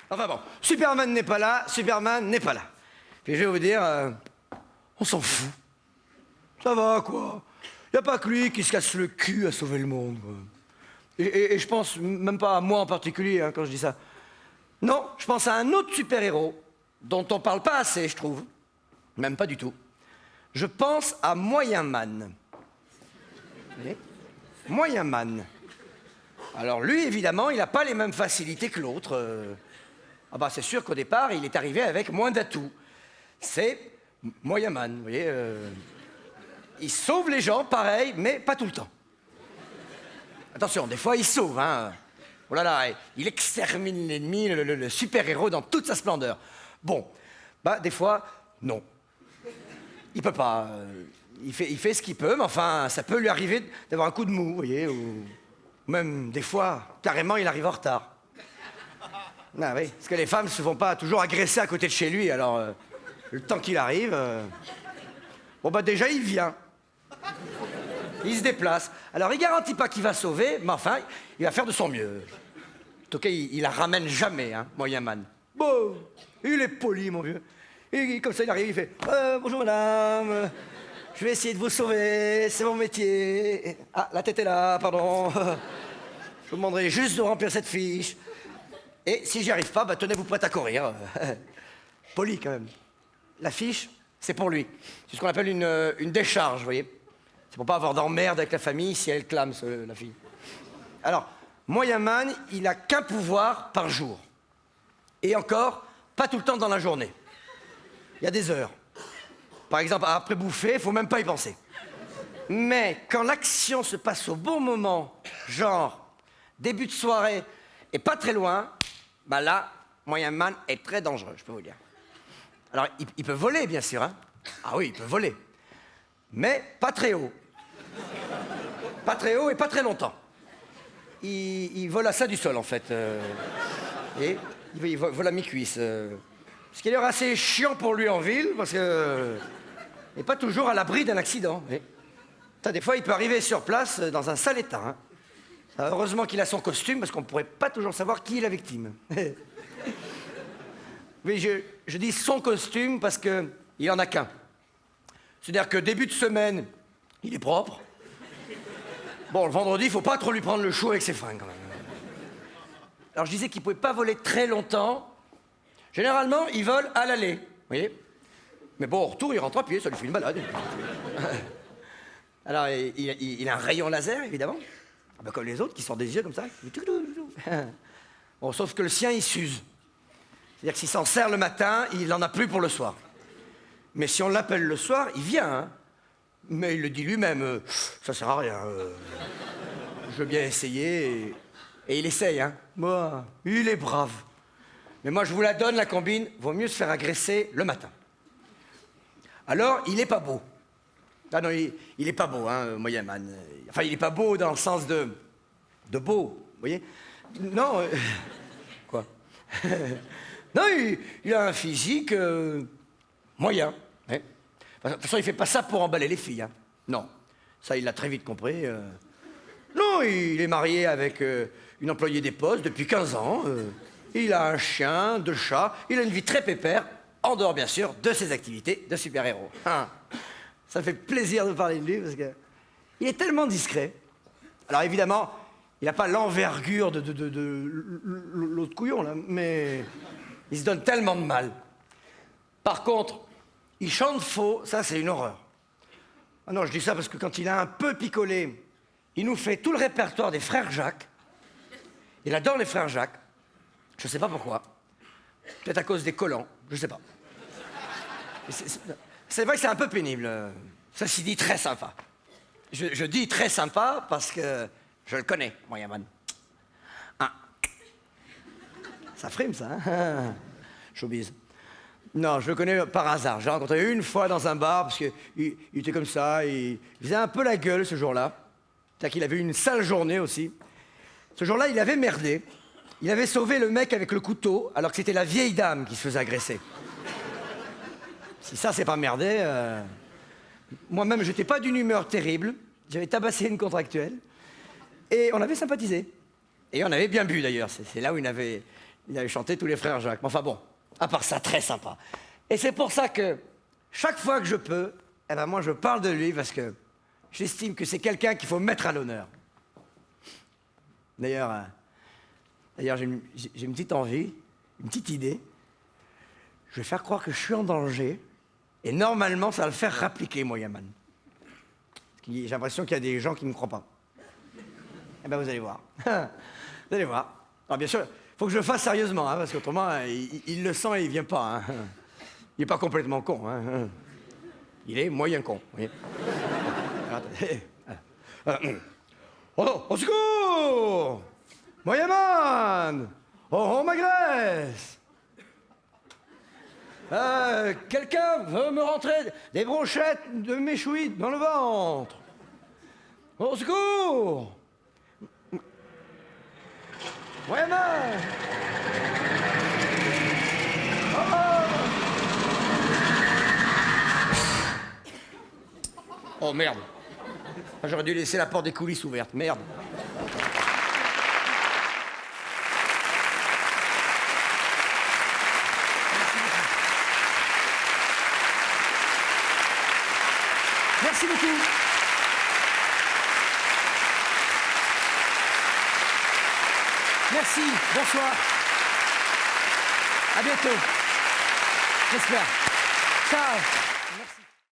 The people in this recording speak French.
Enfin bon, Superman n'est pas là, Superman n'est pas là. Puis je vais vous dire, on s'en fout. Ça va, quoi. Y a pas que lui qui se casse le cul à sauver le monde, quoi. Et je pense même pas à moi en particulier, hein, quand je dis ça. Non, je pense à un autre super-héros dont on parle pas assez, je trouve. Même pas du tout. Je pense à Moyen Man. Vous voyez ? Moyen Man. Alors lui, évidemment, il n'a pas les mêmes facilités que l'autre. Ah bah c'est sûr qu'au départ, il est arrivé avec moins d'atouts. C'est Moyen Man, vous voyez. Il sauve les gens, pareil, mais pas tout le temps. Attention, des fois, il sauve, hein. Oh là là, il extermine l'ennemi, le super-héros dans toute sa splendeur. Bon, bah des fois, non. Il peut pas. Il fait ce qu'il peut, mais enfin, ça peut lui arriver d'avoir un coup de mou, vous voyez, ou même, des fois, carrément, il arrive en retard. Ah oui, parce que les femmes se font pas toujours agresser à côté de chez lui, alors, le temps qu'il arrive... Bon, bah déjà, il vient. Il se déplace. Alors, il garantit pas qu'il va sauver, mais enfin, il va faire de son mieux. En tout cas, il la ramène jamais, hein, Moyen Man. Bon, il est poli, mon vieux. Et comme ça, il arrive, il fait « Bonjour, madame. Je vais essayer de vous sauver, c'est mon métier. Ah, la tête est là, pardon. Je vous demanderai juste de remplir cette fiche. Et si j'y arrive pas, bah, tenez-vous prête à courir. » Poli, quand même. La fiche, c'est pour lui. C'est ce qu'on appelle une décharge, vous voyez. C'est pour pas avoir d'emmerde avec la famille si elle clame, la fille. Alors, Moyen Man, il a qu'un pouvoir par jour. Et encore, pas tout le temps dans la journée. Il y a des heures. Par exemple, après bouffer, il faut même pas y penser. Mais quand l'action se passe au bon moment, genre début de soirée et pas très loin, bah là, Moyen Man est très dangereux, je peux vous dire. Alors, il peut voler, bien sûr, hein. Ah oui, il peut voler. Mais pas très haut. Pas très haut et pas très longtemps. Il vole à ça du sol, en fait. Et il vole à mi-cuisse. Ce qui est d'ailleurs assez chiant pour lui en ville, parce que... il n'est pas toujours à l'abri d'un accident. Des fois, il peut arriver sur place dans un sale état. Hein. Heureusement qu'il a son costume, parce qu'on ne pourrait pas toujours savoir qui est la victime. Mais je dis son costume parce qu'il n'en a qu'un. C'est-à-dire que début de semaine, il est propre. Bon, le vendredi, il ne faut pas trop lui prendre le chou avec ses fringues, quand même. Alors, je disais qu'il ne pouvait pas voler très longtemps. Généralement, il vole à l'aller, vous voyez. Mais bon, au retour, il rentre à pied, ça lui fait une balade. Alors, il a un rayon laser, évidemment. Ben, comme les autres, qui sortent des yeux comme ça. Bon, sauf que le sien, il s'use. C'est-à-dire que s'il s'en sert le matin, il n'en a plus pour le soir. Mais si on l'appelle le soir, il vient, hein. Mais il le dit lui-même, ça sert à rien. Je veux bien essayer. Et il essaye, hein. Moi, il est brave. Mais moi, je vous la donne, la combine, vaut mieux se faire agresser le matin. Alors, il est pas beau. Ah non, il est pas beau, hein, Moyen Man. Enfin, il est pas beau dans le sens de beau, vous voyez. Non, quoi. Non, il a un physique moyen. Hein. De toute façon, il fait pas ça pour emballer les filles. Hein. Non, ça, il l'a très vite compris. Non, il est marié avec une employée des postes depuis 15 ans. Il a un chien, 2 chats. Il a une vie très pépère, en dehors, bien sûr, de ses activités de super-héros. Hein. Ça fait plaisir de parler de lui, parce que il est tellement discret. Alors, évidemment, il n'a pas l'envergure de l'autre couillon, là, mais il se donne tellement de mal. Par contre, il chante faux, ça, c'est une horreur. Ah non, je dis ça parce que quand il a un peu picolé, il nous fait tout le répertoire des frères Jacques. Il adore les frères Jacques. Je sais pas pourquoi. Peut-être à cause des collants, je sais pas. C'est vrai que c'est un peu pénible. Ceci dit, très sympa. Je dis très sympa parce que je le connais, Moyen Man. Ah. Ça frime, ça, hein. Showbiz. Non, je le connais par hasard. J'ai rencontré une fois dans un bar parce qu'il était comme ça. Il faisait un peu la gueule ce jour-là. C'est-à-dire qu'il avait eu une sale journée aussi. Ce jour-là, il avait merdé. Il avait sauvé le mec avec le couteau alors que c'était la vieille dame qui se faisait agresser. Si ça, c'est pas merdé... Moi-même, j'étais pas d'une humeur terrible. J'avais tabassé une contractuelle. Et on avait sympathisé. Et on avait bien bu, d'ailleurs. C'est là où il Il avait chanté tous les frères Jacques. Mais enfin bon, à part ça, très sympa. Et c'est pour ça que chaque fois que je peux, eh ben moi je parle de lui parce que j'estime que c'est quelqu'un qu'il faut mettre à l'honneur. D'ailleurs, j'ai une petite envie, une petite idée. Je vais faire croire que je suis en danger et normalement ça va le faire rappliquer, moi, Yaman. J'ai l'impression qu'il y a des gens qui ne me croient pas. Eh ben vous allez voir. Vous allez voir. Alors bien sûr, il faut que je le fasse sérieusement, hein, parce qu'autrement, il le sent et il vient pas. Hein. Il n'est pas complètement con. Hein. Il est moyen con. Vous voyez. Oh, au secours! Moyen-man! Oh, ma graisse! Quelqu'un veut me rentrer des brochettes de méchouis dans le ventre? Au secours! Moyen-man! Oh merde! J'aurais dû laisser la porte des coulisses ouverte, merde. Merci beaucoup. Merci, bonsoir. À bientôt. J'espère. Ciao.